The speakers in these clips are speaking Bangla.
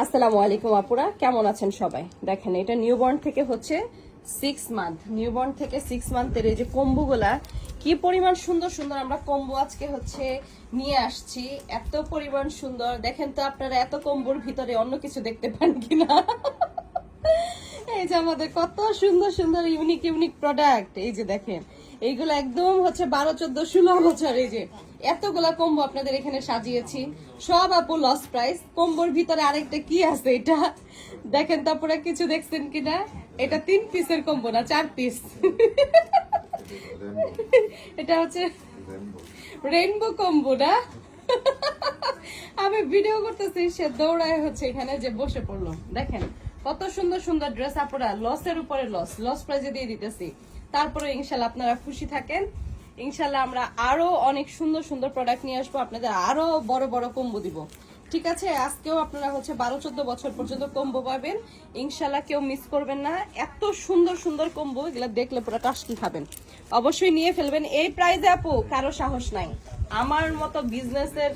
আসসালামু আলাইকুম আপুরা, কেমন আছেন সবাই? দেখেন, এটা নিউবর্ন থেকে হচ্ছে 6 মান্থ, নিউবর্ন থেকে 6 মান্থের এই যে কম্বোগুলা কি পরিমাণ সুন্দর সুন্দর আমরা কম্বো আজকে হচ্ছে নিয়ে আসছি। এত পরিমাণ সুন্দর, দেখেন তো আপনারা এত কম্বোর ভিতরে অন্য কিছু দেখতে পান কিনা। এই যে আমাদের কত সুন্দর সুন্দর ইউনিক ইউনিক প্রোডাক্ট, এই যে দেখেন এইগুলো একদম হচ্ছে 12, 14, 16 বছর। এই যে এতগুলা কম্বো আপনাদের এখানে সাজিয়েছি, সব আপু লস প্রাইস। কম্বোর ভিতরে আরেকটা কি আছে এটা দেখেন, তারপরে কিছু দেখছেন কিনা? এটা 3 পিসের কম্বো না 4 পিস। এটা হচ্ছে রেইনবো কম্বো না। আমি ভিডিও করতেছি, সে দৌড়ায় হচ্ছে এখানে যে বসে পড়লো। দেখেন কত সুন্দর সুন্দর ড্রেস আপুরা, লসের উপরে লস, লস প্রাইজে দিয়ে দিতেছি। তারপরে ইনশাল্লাহ আপনারা খুশি থাকেন। ইনশাল্লাহ আমরা আরো অনেক সুন্দর সুন্দর প্রোডাক্ট নিয়ে আসবো, আপনাদের আরো বড় বড় কম্বো দিব। ঠিক আছে, আজকেও আপনারা হচ্ছে 12, 14 বছর পর্যন্ত কম্বো পাবেন। ইনশাল্লাহ কেউ মিস করবেন না। এত সুন্দর সুন্দর কম্বো, এগুলা দেখলে পুরো টাস্কি খাবেন। অবশ্যই নিয়ে ফেলবেন। এই প্রাইজে আপু কারো সাহস নাই, আমার মতো বিজনেসের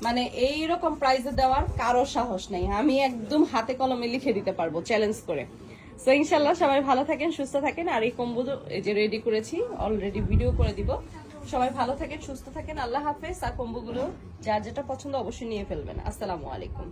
মানে এইরকম প্রাইজে দেওয়ার কারো সাহস নেই। আমি একদম হাতে কলমে লিখে দিতে পারবো চ্যালেঞ্জ করে। সো ইনশাল্লাহ সবাই ভালো থাকেন, সুস্থ থাকেন। আর এই কম্বো এই যে রেডি করেছি, অলরেডি ভিডিও করে দিব। সবাই ভালো থাকেন, সুস্থ থাকেন, আল্লাহ হাফেজ। আর কম্বোগুলো যার যেটা পছন্দ অবশ্যই নিয়ে ফেলবেন। আসসালামু আলাইকুম।